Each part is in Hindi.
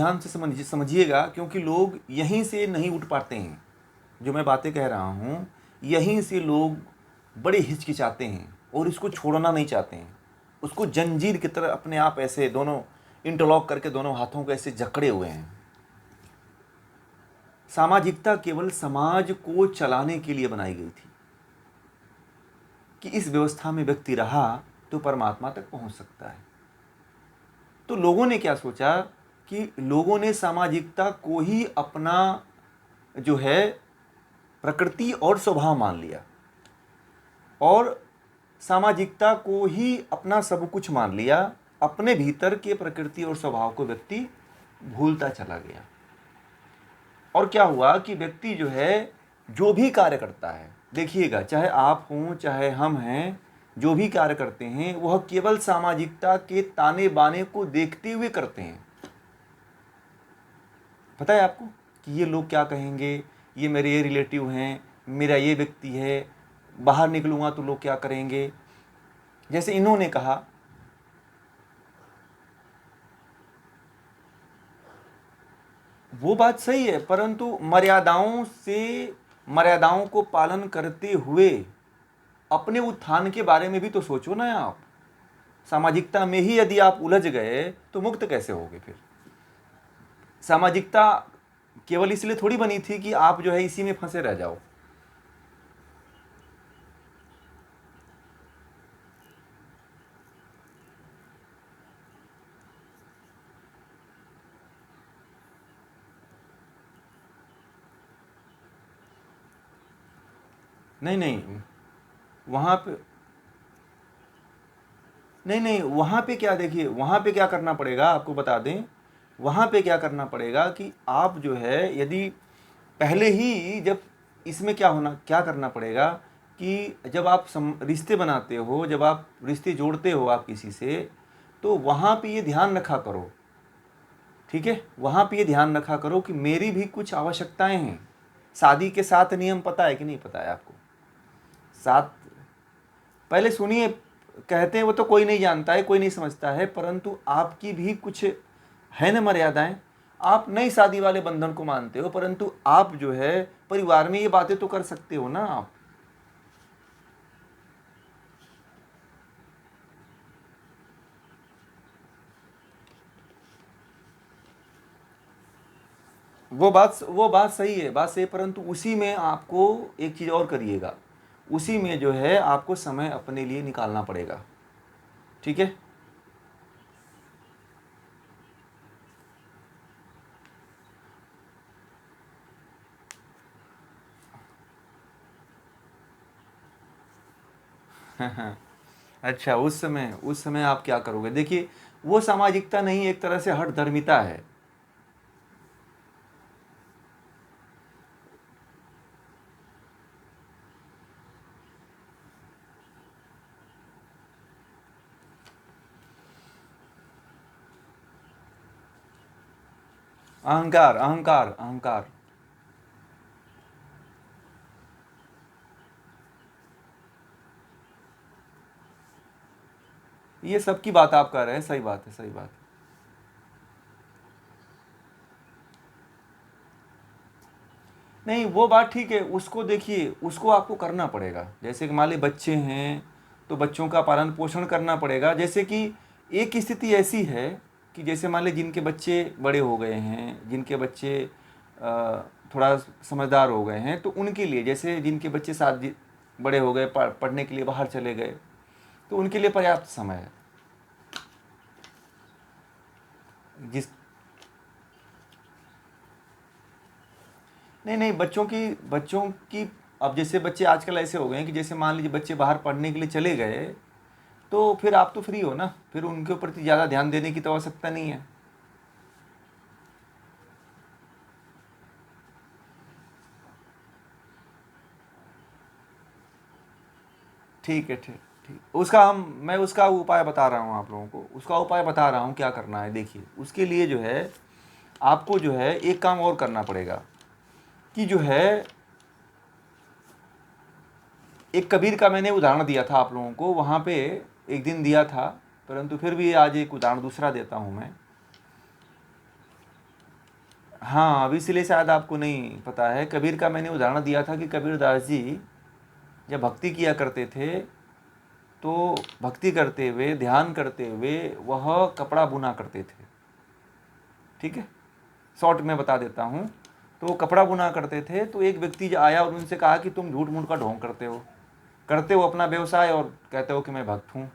ध्यान से समझिएगा, क्योंकि लोग यहीं से नहीं उठ पाते हैं। जो मैं बातें कह रहा हूँ, यहीं से लोग बड़े हिचकिचाते हैं और इसको छोड़ना नहीं चाहते हैं। उसको जंजीर की तरह अपने आप ऐसे दोनों इंटरलॉक करके दोनों हाथों को ऐसे जकड़े हुए हैं। सामाजिकता केवल समाज को चलाने के लिए बनाई गई थी कि इस व्यवस्था में व्यक्ति रहा तो परमात्मा तक पहुंच सकता है। तो लोगों ने क्या सोचा कि लोगों ने सामाजिकता को ही अपना जो है प्रकृति और स्वभाव मान लिया और सामाजिकता को ही अपना सब कुछ मान लिया। अपने भीतर के प्रकृति और स्वभाव को व्यक्ति भूलता चला गया। और क्या हुआ कि व्यक्ति जो है जो भी कार्य करता है, देखिएगा, चाहे आप हों चाहे हम हैं, जो भी कार्य करते हैं वह केवल सामाजिकता के ताने बाने को देखते हुए करते हैं। पता है आपको कि ये लोग क्या कहेंगे, ये मेरे ये रिलेटिव हैं, मेरा ये व्यक्ति है, बाहर निकलूंगा तो लोग क्या करेंगे। जैसे इन्होंने कहा, वो बात सही है, परंतु मर्यादाओं को पालन करते हुए अपने उत्थान के बारे में भी तो सोचो ना आप। सामाजिकता में ही यदि आप उलझ गए तो मुक्त कैसे होगे फिर। सामाजिकता केवल इसलिए थोड़ी बनी थी कि आप जो है इसी में फंसे रह जाओ। नहीं नहीं, वहां पे नहीं, वहां पे क्या, देखिए वहां पे क्या करना पड़ेगा आपको बता दें। वहां पे क्या करना पड़ेगा कि आप जो है यदि पहले ही जब इसमें क्या करना पड़ेगा कि जब आप रिश्ते बनाते हो, जब आप रिश्ते जोड़ते हो आप किसी से, तो वहाँ पे ये ध्यान रखा करो, ठीक है, वहाँ पे ये ध्यान रखा करो कि मेरी भी कुछ आवश्यकताएं हैं। शादी के 7 नियम पता है कि नहीं पता है आपको? 7, पहले सुनिए, कहते हैं वो तो कोई नहीं जानता है, कोई नहीं समझता है, परंतु आपकी भी कुछ है न मर्यादाएं। आप नई शादी वाले बंधन को मानते हो, परंतु आप जो है परिवार में ये बातें तो कर सकते हो ना आप। वो बात सही है, बात सही है, परंतु उसी में आपको एक चीज़ और करिएगा। उसी में जो है आपको समय अपने लिए निकालना पड़ेगा, ठीक है। अच्छा, उस समय आप क्या करोगे, देखिए वो सामाजिकता नहीं, एक तरह से हठ धर्मिता है। अहंकार, अहंकार, अहंकार। ये सबकी बात आप कर रहे हैं, सही बात है, सही बात है। नहीं, वो बात ठीक है, उसको देखिए, उसको आपको करना पड़ेगा। जैसे कि मान लीजिए बच्चे हैं तो बच्चों का पालन पोषण करना पड़ेगा। जैसे कि एक स्थिति ऐसी है कि जैसे मान लीजिए जिनके बच्चे बड़े हो गए हैं, जिनके बच्चे थोड़ा समझदार हो गए हैं, तो उनके लिए, जैसे जिनके बच्चे शादी बड़े हो गए, पढ़ने के लिए बाहर चले गए, तो उनके लिए पर्याप्त समय है। जिस नहीं नहीं, बच्चों की अब जैसे बच्चे आजकल ऐसे हो गए हैं कि जैसे मान लीजिए बच्चे बाहर पढ़ने के लिए चले गए, तो फिर आप तो फ्री हो ना, फिर उनके प्रति ज़्यादा ध्यान देने की तो आवश्यकता नहीं है। ठीक है, ठीक ठीक, मैं उसका उपाय बता रहा हूँ आप लोगों को, उसका उपाय बता रहा हूँ क्या करना है। देखिए, उसके लिए जो है आपको जो है एक काम और करना पड़ेगा कि जो है, एक कबीर का मैंने उदाहरण दिया था आप लोगों को वहाँ पे, एक दिन दिया था, परंतु फिर भी आज एक उदाहरण दूसरा देता हूँ मैं। हाँ, अब इसलिए शायद आपको नहीं पता है, कबीर का मैंने उदाहरण दिया था कि कबीरदास जी जब भक्ति किया करते थे तो भक्ति करते हुए, ध्यान करते हुए वह कपड़ा बुना करते थे। ठीक है, शॉर्ट में बता देता हूँ। तो वो कपड़ा बुना करते थे, तो एक व्यक्ति जो आया और उनसे कहा कि तुम झूठ मूठ का ढोंग करते हो अपना व्यवसाय और कहते हो कि मैं भक्त हूँ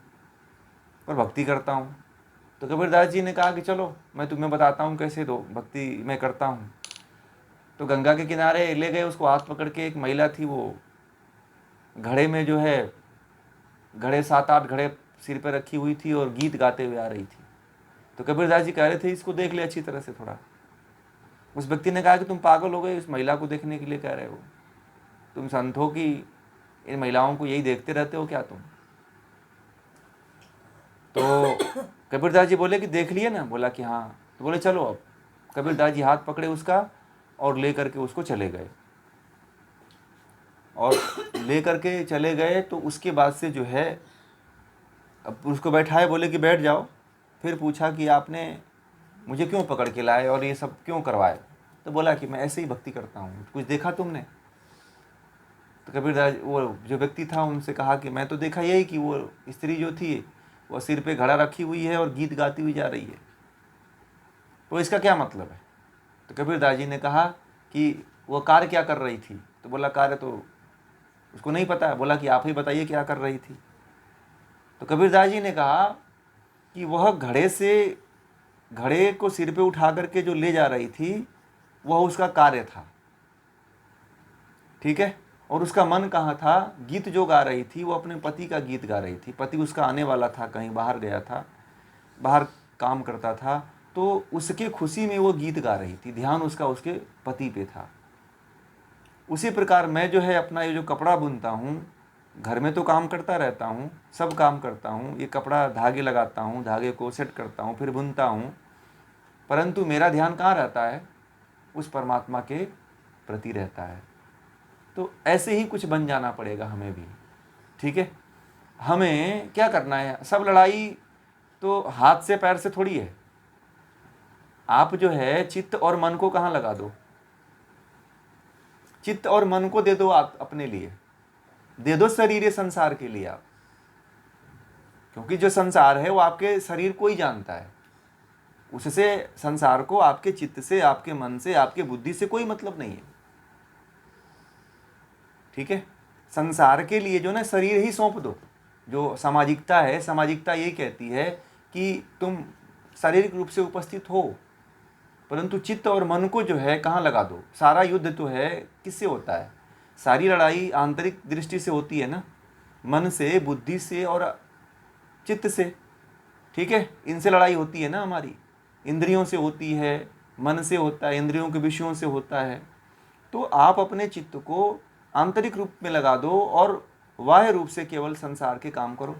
और भक्ति करता हूँ। तो कबीरदास जी ने कहा कि चलो मैं तुम्हें बताता हूँ कैसे दो भक्ति मैं करता हूँ। तो गंगा के किनारे ले गए उसको, हाथ पकड़ के। एक महिला थी, वो घड़े में जो है, घड़े 7-8 घड़े सिर पे रखी हुई थी और गीत गाते हुए आ रही थी। तो कबीरदास जी कह रहे थे इसको देख ले अच्छी तरह से थोड़ा। उस व्यक्ति ने कहा कि तुम पागल हो गए, इस महिला को देखने के लिए कह रहे हो? तुम संत हो कि इन महिलाओं को यही देखते रहते हो क्या तुम? तो कबीरदास जी बोले कि देख लिए ना? बोला कि हाँ। तो बोले चलो अब। कबीरदास जी हाथ पकड़े उसका और ले करके उसको चले गए। और ले करके चले गए तो उसके बाद से जो है, अब उसको बैठाए, बोले कि बैठ जाओ। फिर पूछा कि आपने मुझे क्यों पकड़ के लाए और ये सब क्यों करवाए? तो बोला कि मैं ऐसे ही भक्ति करता हूँ। कुछ देखा तुमने? तो कबीरदास, वो जो व्यक्ति था, उनसे कहा कि मैं तो देखा यही कि वो स्त्री जो थी वो सिर पे घड़ा रखी हुई है और गीत गाती हुई जा रही है, तो इसका क्या मतलब है? तो कबीरदास जी ने कहा कि वो कार्य क्या कर रही थी? तो बोला कार्य तो उसको नहीं पता है। बोला कि आप ही बताइए क्या कर रही थी? तो कबीरदास जी ने कहा कि वह घड़े को सिर पे उठा करके जो ले जा रही थी वह उसका कार्य था। ठीक है, और उसका मन कहाँ था? गीत जो गा रही थी वो अपने पति का गीत गा रही थी। पति उसका आने वाला था, कहीं बाहर गया था, बाहर काम करता था, तो उसके खुशी में वो गीत गा रही थी। ध्यान उसका उसके पति पे था। उसी प्रकार मैं जो है अपना ये जो कपड़ा बुनता हूँ, घर में तो काम करता रहता हूँ, सब काम करता हूँ, ये कपड़ा धागे लगाता हूँ, धागे को सेट करता हूँ, फिर बुनता हूँ, परंतु मेरा ध्यान कहाँ रहता है? उस परमात्मा के प्रति रहता है। तो ऐसे ही कुछ बन जाना पड़ेगा हमें भी। ठीक है, हमें क्या करना है? सब लड़ाई तो हाथ से पैर से थोड़ी है। आप जो है चित्त और मन को कहाँ लगा दो? चित्त और मन को दे दो आप अपने लिए, दे दो शरीर संसार के लिए आप। क्योंकि जो संसार है वो आपके शरीर को ही जानता है। उससे संसार को आपके चित्त से, आपके मन से, आपके बुद्धि से कोई मतलब नहीं है। ठीक है, संसार के लिए जो ना शरीर ही सौंप दो। जो सामाजिकता है, सामाजिकता ये कहती है कि तुम शारीरिक रूप से उपस्थित हो, परंतु चित्त और मन को जो है कहाँ लगा दो? सारा युद्ध तो है किससे होता है? सारी लड़ाई आंतरिक दृष्टि से होती है ना, मन से, बुद्धि से और चित्त से। ठीक है, इनसे लड़ाई होती है ना हमारी। इंद्रियों से होती है, मन से होता है, इंद्रियों के विषयों से होता है। तो आप अपने चित्त को आंतरिक रूप में लगा दो और बाह्य रूप से केवल संसार के काम करो।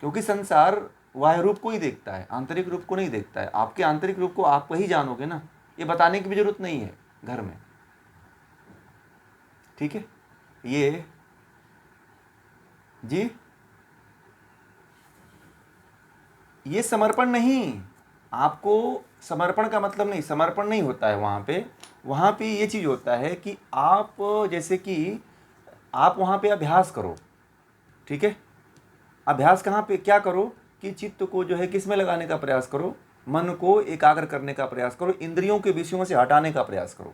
क्योंकि संसार बाह्य रूप को ही देखता है, आंतरिक रूप को नहीं देखता है। आपके आंतरिक रूप को आप ही जानोगे ना, ये बताने की भी जरूरत नहीं है घर में। ठीक है, ये जी, ये समर्पण नहीं। आपको समर्पण का मतलब नहीं, समर्पण नहीं होता है वहाँ पे ये चीज़ होता है कि आप जैसे कि आप वहाँ पे अभ्यास करो। ठीक है, अभ्यास कहाँ पे क्या करो कि चित्त को जो है किस में लगाने का प्रयास करो? मन को एकाग्र करने का प्रयास करो, इंद्रियों के विषयों से हटाने का प्रयास करो,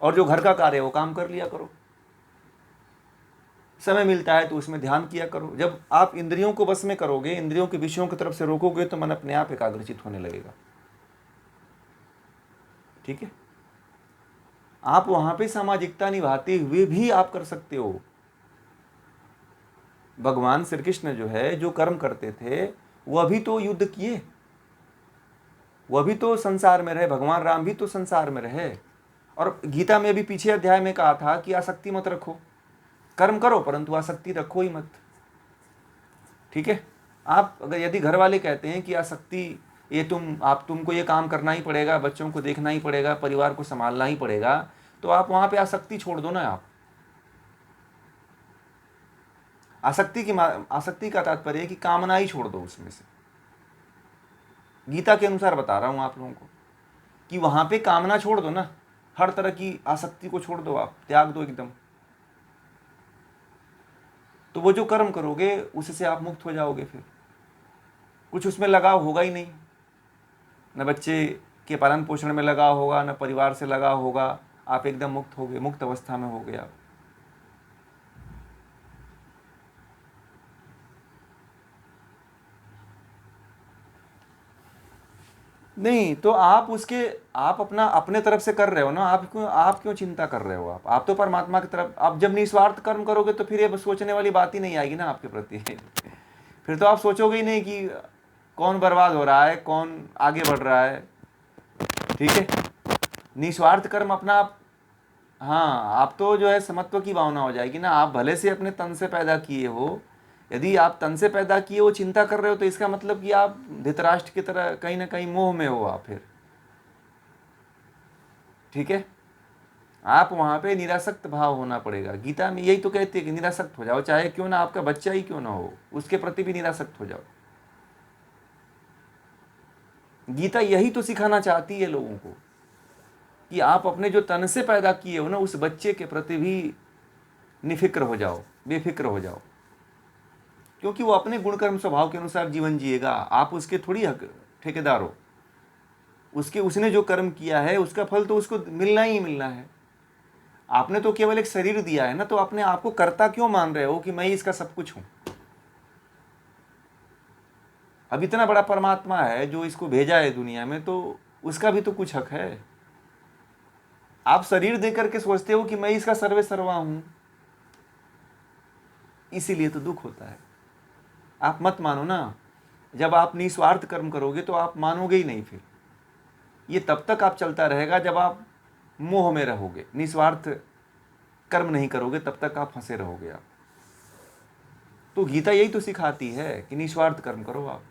और जो घर का कार्य है वो काम कर लिया करो। समय मिलता है तो उसमें ध्यान किया करो। जब आप इंद्रियों को बस में करोगे, इंद्रियों के विषयों की तरफ से रोकोगे, तो मन अपने आप एकाग्रचित होने लगेगा। ठीक है, आप वहां पे सामाजिकता निभाते हुए भी आप कर सकते हो। भगवान श्री कृष्ण जो है जो कर्म करते थे वह भी तो युद्ध किए, वह भी तो संसार में रहे। भगवान राम भी तो संसार में रहे। और गीता में भी पीछे अध्याय में कहा था कि आसक्ति मत रखो, कर्म करो परंतु आसक्ति रखो ही मत। ठीक है, आप अगर यदि घर वाले कहते हैं कि आसक्ति, ये तुमको ये काम करना ही पड़ेगा, बच्चों को देखना ही पड़ेगा, परिवार को संभालना ही पड़ेगा, तो आप वहां पे आसक्ति छोड़ दो ना। आप आसक्ति का तात्पर्य है कि कामना ही छोड़ दो उसमें से। गीता के अनुसार बता रहा हूं आप लोगों को। कि वहाँ पे कामना छोड़ दो ना, हर तरह की आसक्ति को छोड़ दो, आप त्याग दो एकदम। तो वो जो कर्म करोगे उससे आप मुक्त हो जाओगे। फिर कुछ उसमें लगाव होगा ही नहीं, न बच्चे के पालन पोषण में लगाव होगा, न परिवार से लगाव होगा, आप एकदम मुक्त हो गए, मुक्त अवस्था में हो गए आप। नहीं तो आप अपना अपने तरफ से कर रहे हो ना, आप क्यों चिंता कर रहे हो? आप तो परमात्मा की तरफ, आप जब निस्वार्थ कर्म करोगे तो फिर ये सोचने वाली बात ही नहीं आएगी ना आपके प्रति। फिर तो आप सोचोगे ही नहीं कि कौन बर्बाद हो रहा है, कौन आगे बढ़ रहा है। ठीक है, निस्वार्थ कर्म अपना आप, हाँ, आप तो जो है समत्व की भावना हो जाएगी ना। आप भले से अपने तन से पैदा किए हो, यदि आप तन से पैदा किए हो चिंता कर रहे हो तो इसका मतलब कि आप धृतराष्ट्र की तरह कहीं ना कहीं मोह में हो आप फिर। ठीक है, आप वहां पे निरासक्त भाव होना पड़ेगा। गीता में यही तो कहती है कि निरासक्त हो जाओ, चाहे क्यों ना आपका बच्चा ही क्यों ना हो, उसके प्रति भी निरासक्त हो जाओ। गीता यही तो सिखाना चाहती है लोगों को कि आप अपने जो तन से पैदा किए हो ना उस बच्चे के प्रति भी निफिक्र हो जाओ, बेफिक्र हो जाओ, क्योंकि वो अपने गुणकर्म स्वभाव के अनुसार जीवन जिएगा। आप उसके थोड़ी ठेकेदार हो। उसने जो कर्म किया है उसका फल तो उसको मिलना ही मिलना है। आपने तो केवल एक शरीर दिया है ना, तो अपने आप को कर्ता क्यों मान रहे हो कि मैं ही इसका सब कुछ हूं? अब इतना बड़ा परमात्मा है जो इसको भेजा है दुनिया में, तो उसका भी तो कुछ हक है। आप शरीर देकर के सोचते हो कि मैं इसका सर्वे सर्वा हूं, इसीलिए तो दुख होता है। आप मत मानो ना। जब आप निस्वार्थ कर्म करोगे तो आप मानोगे ही नहीं। फिर ये तब तक आप चलता रहेगा जब आप मोह में रहोगे, निस्वार्थ कर्म नहीं करोगे तब तक आप फंसे रहोगे आप। तो गीता यही तो सिखाती है कि निस्वार्थ कर्म करो आप।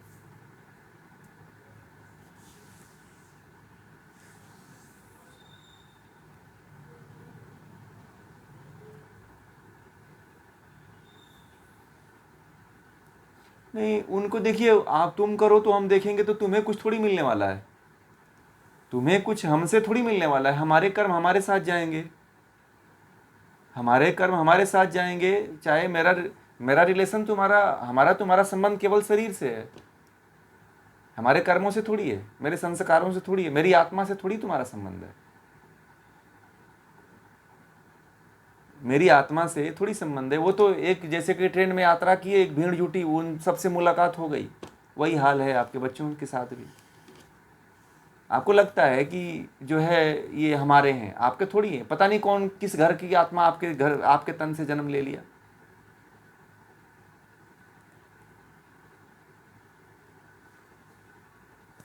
नहीं, उनको देखिए, आप तुम करो तो हम देखेंगे तो तुम्हें कुछ थोड़ी मिलने वाला है। तुम्हें कुछ हमसे थोड़ी मिलने वाला है। हमारे कर्म हमारे साथ जाएंगे, हमारे कर्म हमारे साथ जाएंगे। चाहे मेरा रिलेशन हमारा तुम्हारा संबंध केवल शरीर से है, हमारे कर्मों से थोड़ी है, मेरे संस्कारों से थोड़ी है, मेरी आत्मा से थोड़ी तुम्हारा संबंध है। मेरी आत्मा से थोड़ी संबंध है। वो तो एक, जैसे कि ट्रेन में यात्रा की, एक भीड़ जुटी, उन सबसे मुलाकात हो गई। वही हाल है आपके बच्चों के साथ भी। आपको लगता है कि जो है ये हमारे हैं, आपके थोड़ी है। पता नहीं कौन किस घर की आत्मा आपके घर, आपके तन से जन्म ले लिया।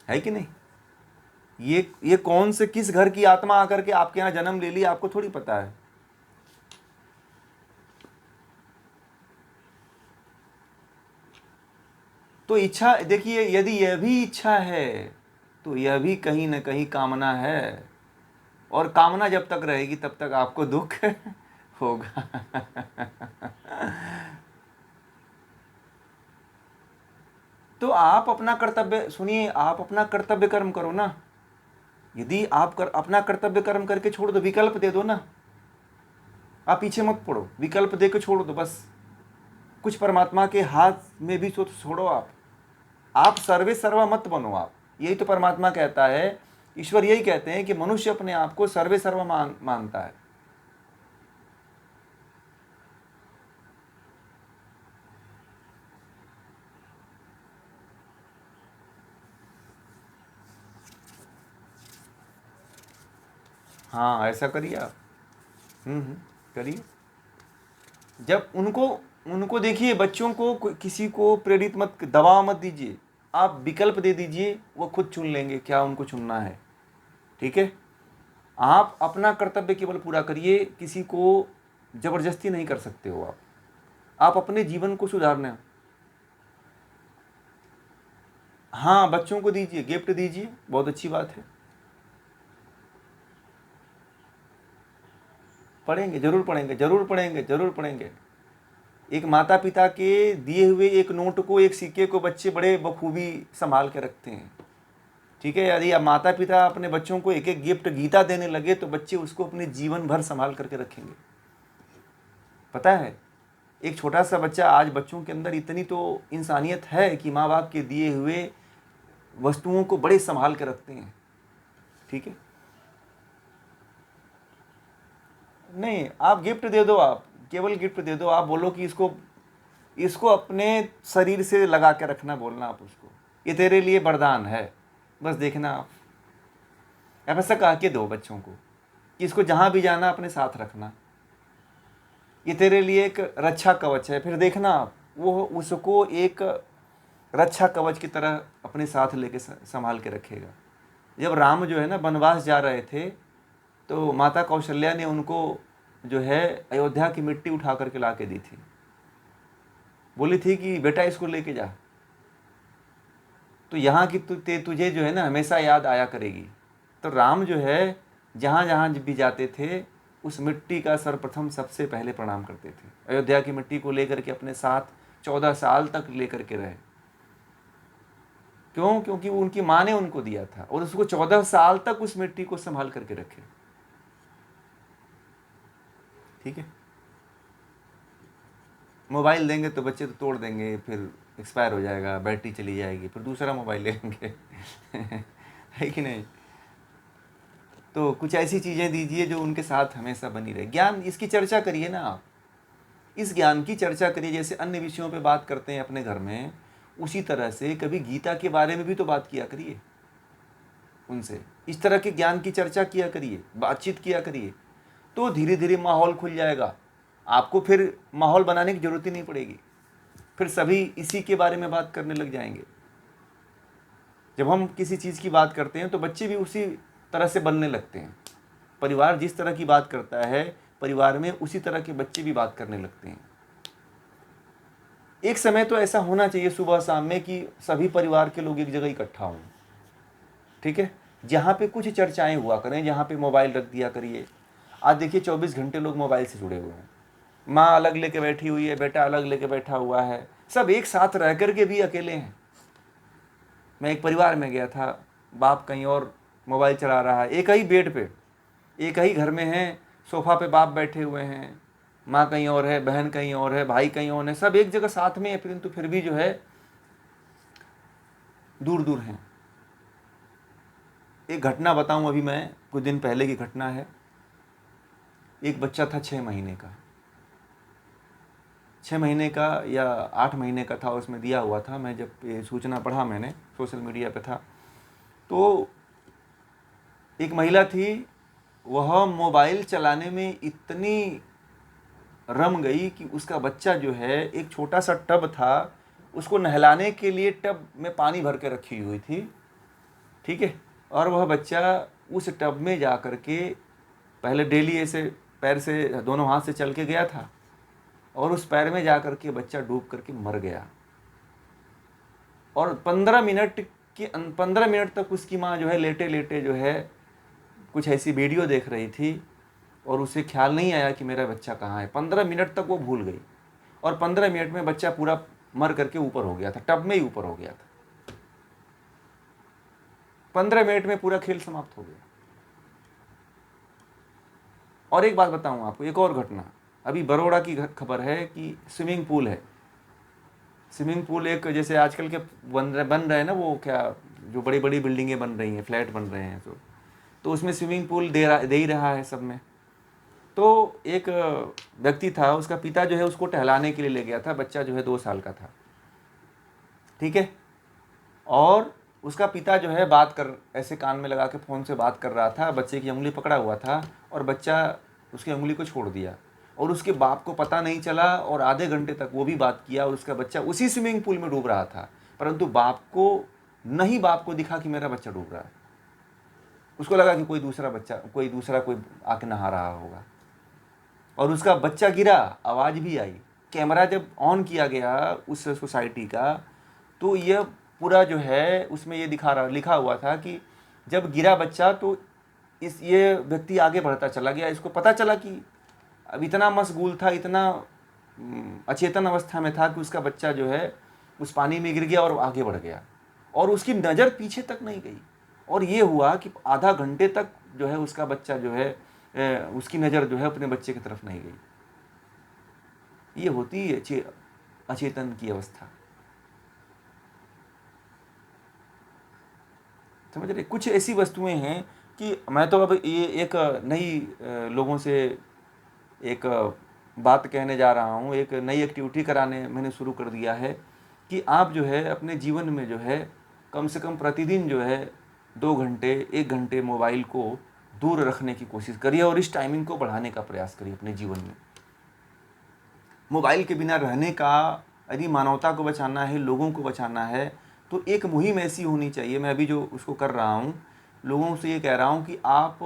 है कि नहीं? ये कौन से किस घर की आत्मा आकर के आपके यहाँ जन्म ले लिया, आपको थोड़ी पता है। तो इच्छा देखिए, यदि यह भी इच्छा है तो यह भी कहीं ना कहीं कामना है, और कामना जब तक रहेगी तब तक आपको दुख होगा। तो आप अपना कर्तव्य सुनिए, आप अपना कर्तव्य कर्म करो ना। यदि आप अपना कर्तव्य कर्म करके छोड़ दो, विकल्प दे दो ना। आप पीछे मत पड़ो, विकल्प दे के छोड़ दो बस। कुछ परमात्मा के हाथ में भी छोड़ो आप सर्वे सर्वा मत बनो आप। यही तो परमात्मा कहता है, ईश्वर यही कहते हैं कि मनुष्य अपने आप को सर्वे सर्वा मानता है। हाँ, ऐसा करिए आप। करिए। जब उनको देखिए, बच्चों को किसी को प्रेरित मत, दबाव मत दीजिए। आप विकल्प दे दीजिए, वो खुद चुन लेंगे क्या उनको चुनना है। ठीक है, आप अपना कर्तव्य केवल पूरा करिए, किसी को जबरदस्ती नहीं कर सकते हो आप अपने जीवन को सुधारना। हाँ, बच्चों को दीजिए, गिफ्ट दीजिए, बहुत अच्छी बात है। पढ़ेंगे, जरूर पढ़ेंगे, जरूर पढ़ेंगे, जरूर पढ़ेंगे। एक माता पिता के दिए हुए एक नोट को, एक सिक्के को बच्चे बड़े बखूबी संभाल के रखते हैं। ठीक है। यदि अब माता पिता अपने बच्चों को एक एक गिफ्ट गीता देने लगे तो बच्चे उसको अपने जीवन भर संभाल करके रखेंगे। पता है, एक छोटा सा बच्चा, आज बच्चों के अंदर इतनी तो इंसानियत है कि माँ बाप के दिए हुए वस्तुओं को बड़े संभाल के रखते हैं। ठीक है, नहीं आप गिफ्ट दे दो, आप केवल गिफ्ट दे दो, आप बोलो कि इसको अपने शरीर से लगा के रखना, बोलना आप उसको, ये तेरे लिए वरदान है, बस देखना आप ऐसा कह के दो बच्चों को कि इसको जहाँ भी जाना अपने साथ रखना, ये तेरे लिए एक रक्षा कवच है। फिर देखना आप वो उसको एक रक्षा कवच की तरह अपने साथ लेके संभाल के रखेगा। जब राम जो है ना वनवास जा रहे थे तो माता कौशल्या ने उनको जो है अयोध्या की मिट्टी उठा करके ला के दी थी, बोली थी कि बेटा इसको लेके जा, तो यहाँ की तुझे जो है ना हमेशा याद आया करेगी। तो राम जो है जहाँ जहाँ भी जाते थे उस मिट्टी का सर्वप्रथम सबसे पहले प्रणाम करते थे। अयोध्या की मिट्टी को लेकर के अपने साथ 14 साल तक लेकर के रहे। क्यों? क्योंकि वो उनकी माँ ने उनको दिया था और उसको 14 साल तक उस मिट्टी को संभाल करके रखे। ठीक है, मोबाइल देंगे तो बच्चे तो तोड़ देंगे, फिर एक्सपायर हो जाएगा, बैटरी चली जाएगी, फिर दूसरा मोबाइल लेंगे है कि नहीं? तो कुछ ऐसी चीज़ें दीजिए जो उनके साथ हमेशा बनी रहे। ज्ञान, इसकी चर्चा करिए ना आप, इस ज्ञान की चर्चा करिए। जैसे अन्य विषयों पे बात करते हैं अपने घर में, उसी तरह से कभी गीता के बारे में भी तो बात किया करिए उनसे, इस तरह के ज्ञान की चर्चा किया करिए, बातचीत किया करिए, तो धीरे धीरे माहौल खुल जाएगा। आपको फिर माहौल बनाने की जरूरत ही नहीं पड़ेगी, फिर सभी इसी के बारे में बात करने लग जाएंगे। जब हम किसी चीज़ की बात करते हैं तो बच्चे भी उसी तरह से बनने लगते हैं। परिवार जिस तरह की बात करता है, परिवार में उसी तरह के बच्चे भी बात करने लगते हैं। एक समय तो ऐसा होना चाहिए सुबह शाम में कि सभी परिवार के लोग एक जगह इकट्ठा हों। ठीक है, जहाँ पे कुछ चर्चाएं हुआ करें, जहाँ पे मोबाइल रख दिया करिए। आज देखिए 24 घंटे लोग मोबाइल से जुड़े हुए हैं, माँ अलग लेके बैठी हुई है, बेटा अलग लेके बैठा हुआ है, सब एक साथ रह करके भी अकेले हैं। मैं एक परिवार में गया था, बाप कहीं और मोबाइल चला रहा है, एक ही बेड पे, एक ही घर में है, सोफा पे बाप बैठे हुए हैं, माँ कहीं और है, बहन कहीं और है, भाई कहीं और है, सब एक जगह साथ में है, परंतु फिर भी जो है दूर दूर हैं। एक घटना बताऊं, अभी मैं कुछ दिन पहले की घटना है। एक बच्चा था 6 महीने का, 6 महीने का या 8 महीने का था, उसमें दिया हुआ था। मैं जब ये सूचना पढ़ा, मैंने सोशल मीडिया पे था, तो एक महिला थी, वह मोबाइल चलाने में इतनी रम गई कि उसका बच्चा जो है, एक छोटा सा टब था, उसको नहलाने के लिए टब में पानी भर के रखी हुई थी। ठीक है, और वह बच्चा उस टब में जा कर के पहले डेली ऐसे पैर से, दोनों हाथ से चल के गया था, और उस पैर में जा कर के बच्चा डूब करके मर गया। और 15 मिनट तक उसकी माँ जो है लेटे लेटे जो है कुछ ऐसी वीडियो देख रही थी, और उसे ख्याल नहीं आया कि मेरा बच्चा कहाँ है। 15 मिनट तक वो भूल गई, और 15 मिनट में बच्चा पूरा मर करके ऊपर हो गया था, टब में ही ऊपर हो गया था। 15 मिनट में पूरा खेल समाप्त हो गया। और एक बात बताऊं आपको, एक और घटना, अभी बड़ौदा की खबर है कि स्विमिंग पूल है, स्विमिंग पूल एक, जैसे आजकल के बन रहे हैं ना, वो क्या, जो बड़ी बड़ी बिल्डिंगें बन रही हैं, फ्लैट बन रहे हैं, तो उसमें स्विमिंग पूल दे ही रहा है सब में। तो एक व्यक्ति था, उसका पिता जो है उसको टहलाने के लिए ले गया था, बच्चा जो है 2 साल का था। ठीक है, और उसका पिता जो है ऐसे कान में लगा के फ़ोन से बात कर रहा था, बच्चे की उंगली पकड़ा हुआ था, और बच्चा उसकी उंगली को छोड़ दिया, और उसके बाप को पता नहीं चला, और आधे घंटे तक वो भी बात किया, और उसका बच्चा उसी स्विमिंग पूल में डूब रहा था, परंतु बाप को दिखा कि मेरा बच्चा डूब रहा है। उसको लगा कि कोई दूसरा कोई आके नहा रहा होगा, और उसका बच्चा गिरा, आवाज़ भी आई। कैमरा जब ऑन किया गया उस सोसाइटी का, तो यह पूरा जो है उसमें ये लिखा हुआ था कि जब गिरा बच्चा तो ये व्यक्ति आगे बढ़ता चला गया। इसको पता चला कि अब इतना मशगूल था, इतना अचेतन अवस्था में था कि उसका बच्चा जो है उस पानी में गिर गया और आगे बढ़ गया, और उसकी नज़र पीछे तक नहीं गई। और ये हुआ कि आधा घंटे तक जो है उसका बच्चा जो है उसकी नज़र जो है अपने बच्चे की तरफ नहीं गई। ये होती है अचेतन की अवस्था। समझ रहे? कुछ ऐसी वस्तुएं हैं कि मैं तो अब ये एक नई लोगों से एक बात कहने जा रहा हूँ, एक नई एक्टिविटी कराने मैंने शुरू कर दिया है कि आप जो है अपने जीवन में जो है कम से कम प्रतिदिन जो है 2 घंटे 1 घंटे मोबाइल को दूर रखने की कोशिश करिए और इस टाइमिंग को बढ़ाने का प्रयास करिए अपने जीवन में। मोबाइल के बिना रहने का, यदि मानवता को बचाना है, लोगों को बचाना है, तो एक मुहिम ऐसी होनी चाहिए। मैं अभी जो उसको कर रहा हूँ, लोगों से ये कह रहा हूँ कि आप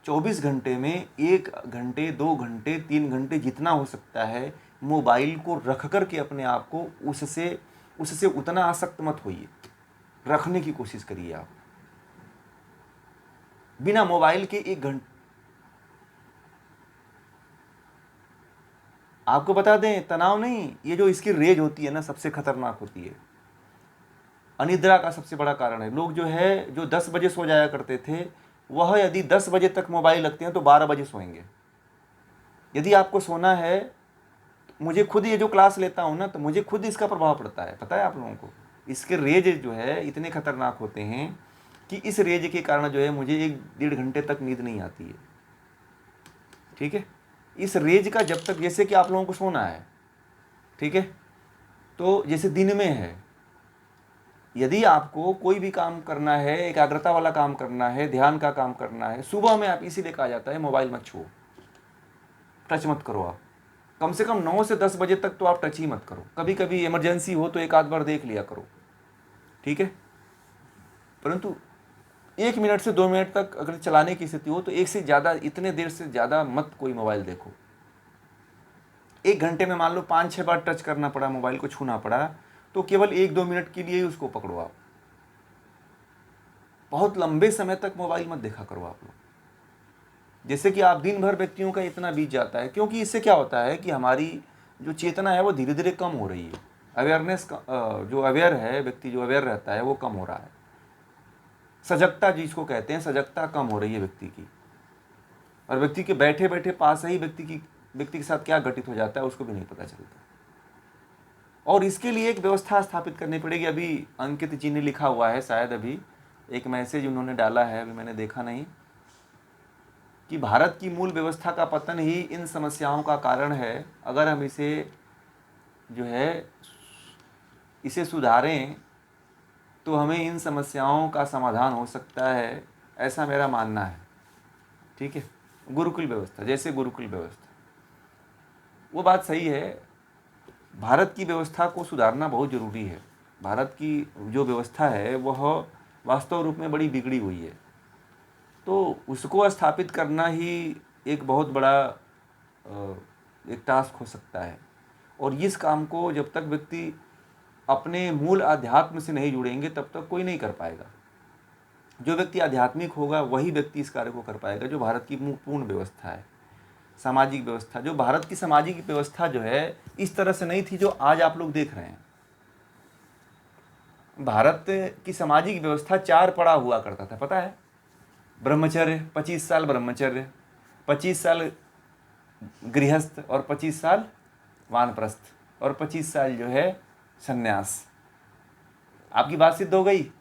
24 घंटे में 1 घंटे 2 घंटे 3 घंटे जितना हो सकता है मोबाइल को रख कर के अपने आप को उससे उतना आसक्त मत होइए, रखने की कोशिश करिए। आप बिना मोबाइल के 1 घंटे, आपको बता दें, तनाव नहीं, ये जो इसकी रेज होती है ना सबसे खतरनाक होती है। अनिद्रा का सबसे बड़ा कारण है। लोग जो 10 बजे सो जाया करते थे, वह यदि 10 बजे तक मोबाइल रखते हैं तो 12 बजे सोएंगे। यदि आपको सोना है, मुझे खुद ये जो क्लास लेता हूँ ना, तो मुझे खुद इसका प्रभाव पड़ता है। पता है आप लोगों को, इसके रेज जो है इतने खतरनाक होते हैं कि इस रेज के कारण जो है मुझे 1-1.5 घंटे तक नींद नहीं आती है। ठीक है, इस रेज का जब तक, जैसे कि आप लोगों को सोना है, ठीक है, तो जैसे दिन में है, यदि आपको कोई भी काम करना है, एकाग्रता वाला काम करना है, ध्यान का काम करना है, सुबह में आप इसीलिए कहा जाता है मोबाइल मत छुओ, टच मत करो। आप कम से कम 9 से 10 बजे तक तो आप टच ही मत करो। कभी कभी इमरजेंसी हो तो एक आध बार देख लिया करो, ठीक है, परंतु 1 मिनट से 2 मिनट तक अगर चलाने की स्थिति हो तो एक से ज़्यादा, इतने देर से ज़्यादा मत कोई मोबाइल देखो। 1 घंटे में मान लो 5-6 बार टच करना पड़ा, मोबाइल को छूना पड़ा, तो केवल 1-2 मिनट के लिए ही उसको पकड़ो। आप बहुत लंबे समय तक मोबाइल मत देखा करो आप लोग। जैसे कि आप दिन भर व्यक्तियों का इतना बीत जाता है, क्योंकि इससे क्या होता है कि हमारी जो चेतना है वो धीरे धीरे कम हो रही है। अवेयरनेस, जो अवेयर है व्यक्ति, जो अवेयर रहता है वो कम हो रहा है। सजगता जिसको कहते हैं, सजगता कम हो रही है व्यक्ति की, और व्यक्ति के बैठे बैठे पास ही व्यक्ति के साथ क्या घटित हो जाता है उसको भी नहीं पता चलता। और इसके लिए एक व्यवस्था स्थापित करनी पड़ेगी। अभी अंकित जी ने लिखा हुआ है, शायद अभी एक मैसेज उन्होंने डाला है, अभी मैंने देखा नहीं, कि भारत की मूल व्यवस्था का पतन ही इन समस्याओं का कारण है। अगर हम इसे सुधारें तो हमें इन समस्याओं का समाधान हो सकता है, ऐसा मेरा मानना है। ठीक है, गुरुकुल व्यवस्था, जैसे गुरुकुल व्यवस्था, वो बात सही है। भारत की व्यवस्था को सुधारना बहुत ज़रूरी है। भारत की जो व्यवस्था है वह वास्तव रूप में बड़ी बिगड़ी हुई है, तो उसको स्थापित करना ही एक बहुत बड़ा एक टास्क हो सकता है। और इस काम को जब तक व्यक्ति अपने मूल आध्यात्म से नहीं जुड़ेंगे तब तक कोई नहीं कर पाएगा। जो व्यक्ति आध्यात्मिक होगा वही व्यक्ति इस कार्य को कर पाएगा। जो भारत की पूर्ण व्यवस्था है, सामाजिक व्यवस्था, जो भारत की सामाजिक व्यवस्था जो है इस तरह से नहीं थी जो आज आप लोग देख रहे हैं। भारत की सामाजिक व्यवस्था 4 पड़ा हुआ करता था, पता है? ब्रह्मचर्य, 25 साल ब्रह्मचर्य, 25 साल गृहस्थ, और 25 साल वानप्रस्थ, और 25 साल जो है सन्यास। आपकी बात सिद्ध हो गई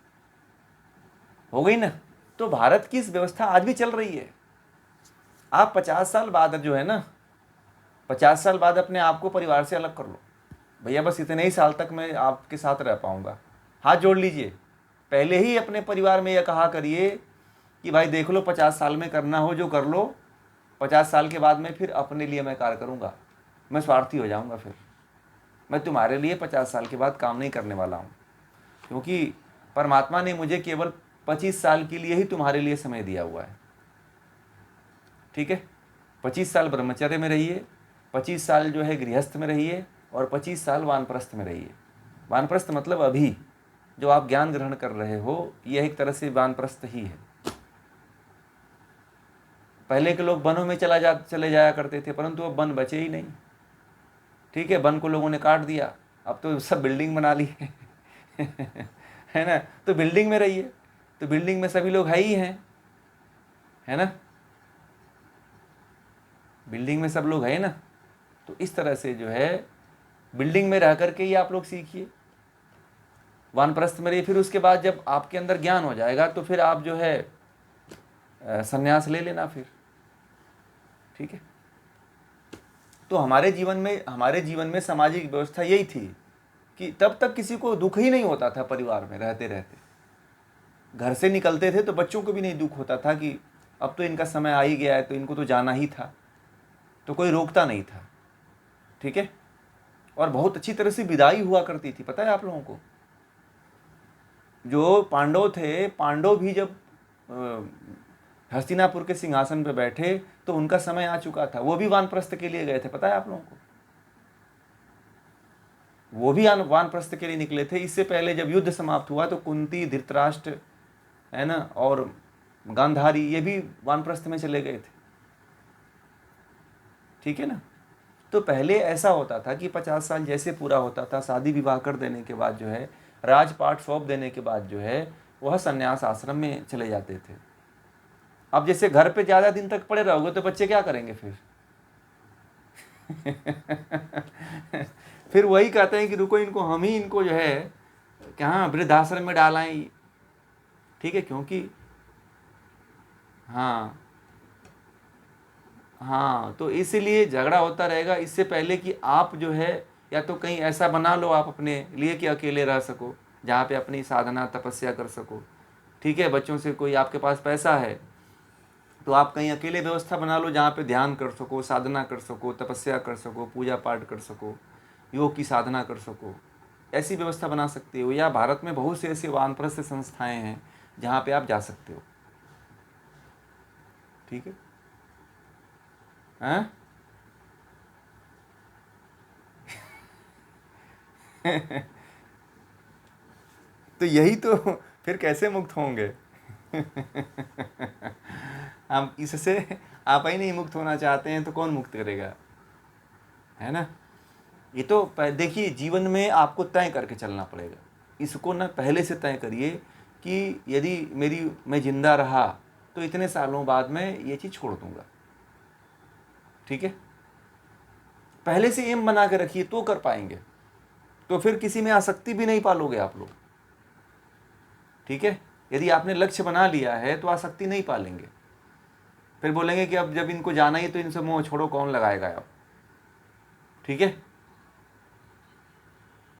ना? तो भारत की इस व्यवस्था आज भी चल रही है। आप 50 साल बाद जो है ना, 50 साल बाद अपने आप को परिवार से अलग कर लो। भैया बस इतने ही साल तक मैं आपके साथ रह पाऊंगा, हाथ जोड़ लीजिए। पहले ही अपने परिवार में यह कहा करिए कि भाई देख लो, 50 साल में करना हो जो कर लो, 50 साल के बाद में फिर अपने लिए मैं कार्य करूंगा, मैं स्वार्थी हो जाऊंगा, फिर मैं तुम्हारे लिए 50 साल के बाद काम नहीं करने वाला हूँ, क्योंकि परमात्मा ने मुझे केवल 25 साल के लिए ही तुम्हारे लिए समय दिया हुआ है। ठीक है, 25 साल ब्रह्मचर्य में रहिए, 25 साल जो है गृहस्थ में रहिए, और 25 साल वानप्रस्थ में रहिए। वानप्रस्थ मतलब अभी जो आप ज्ञान ग्रहण कर रहे हो, यह एक तरह से वानप्रस्थ ही है। पहले के लोग वनों में चले जाया करते थे, परंतु अब वन बचे ही नहीं। ठीक है, वन को लोगों ने काट दिया, अब तो सब बिल्डिंग बना ली है ना? तो बिल्डिंग में रहिए, तो बिल्डिंग में सभी लोग है ही हैं, है ना, बिल्डिंग में सब लोग है ना। तो इस तरह से जो है बिल्डिंग में रह करके ही आप लोग सीखिए, वानप्रस्थ में रहिए। फिर उसके बाद जब आपके अंदर ज्ञान हो जाएगा तो फिर आप जो है संन्यास ले लेना फिर, ठीक है। तो हमारे जीवन में सामाजिक व्यवस्था यही थी कि तब तक किसी को दुख ही नहीं होता था, परिवार में रहते रहते घर से निकलते थे तो बच्चों को भी नहीं दुख होता था कि अब तो इनका समय आ ही गया है तो इनको तो जाना ही था, तो कोई रोकता नहीं था, ठीक है। और बहुत अच्छी तरह से विदाई हुआ करती थी, पता है आप लोगों को। जो पांडव थे, पांडव भी जब हस्तिनापुर के सिंहासन पर बैठे तो उनका समय आ चुका था, वो भी वानप्रस्थ के लिए गए थे, पता है आप लोगों को। वो भी वानप्रस्थ के लिए निकले थे। इससे पहले जब युद्ध समाप्त हुआ तो कुंती, धृतराष्ट्र, है ना, और गांधारी, ये भी वानप्रस्थ में चले गए थे, ठीक है ना। तो पहले ऐसा होता था कि 50 साल जैसे पूरा होता था, शादी विवाह कर देने के बाद जो है, राजपाट सौंप देने के बाद जो है वह संन्यास आश्रम में चले जाते थे। अब जैसे घर पे ज़्यादा दिन तक पड़े रहोगे तो बच्चे क्या करेंगे फिर फिर वही कहते हैं कि रुको, इनको हम ही इनको जो है कहाँ वृद्धाश्रम में डालाएं, ठीक है, क्योंकि हाँ हाँ, तो इसीलिए झगड़ा होता रहेगा। इससे पहले कि आप जो है या तो कहीं ऐसा बना लो आप अपने लिए कि अकेले रह सको, जहाँ पे अपनी साधना तपस्या कर सको, ठीक है। बच्चों से कोई, आपके पास पैसा है तो आप कहीं अकेले व्यवस्था बना लो जहाँ पे ध्यान कर सको, साधना कर सको, तपस्या कर सको, पूजा पाठ कर सको, योग की साधना कर सको, ऐसी व्यवस्था बना सकते हो। या भारत में बहुत से ऐसे वानप्रस्थ संस्थाएं हैं जहाँ पे आप जा सकते हो, ठीक है। हाँ तो यही तो, फिर कैसे मुक्त होंगे हम इससे, आप ही नहीं मुक्त होना चाहते हैं तो कौन मुक्त करेगा, है ना। ये तो देखिए, जीवन में आपको तय करके चलना पड़ेगा। इसको ना पहले से तय करिए कि यदि मैं जिंदा रहा तो इतने सालों बाद मैं ये चीज़ छोड़ दूंगा, ठीक है। पहले से एम बना के रखिए तो कर पाएंगे, तो फिर किसी में आसक्ति भी नहीं पालोगे आप लोग, ठीक है। यदि आपने लक्ष्य बना लिया है तो आसक्ति नहीं पालेंगे। फिर बोलेंगे कि अब जब इनको जाना ही तो इनसे मोह छोड़ो, कौन लगाएगा अब, ठीक है।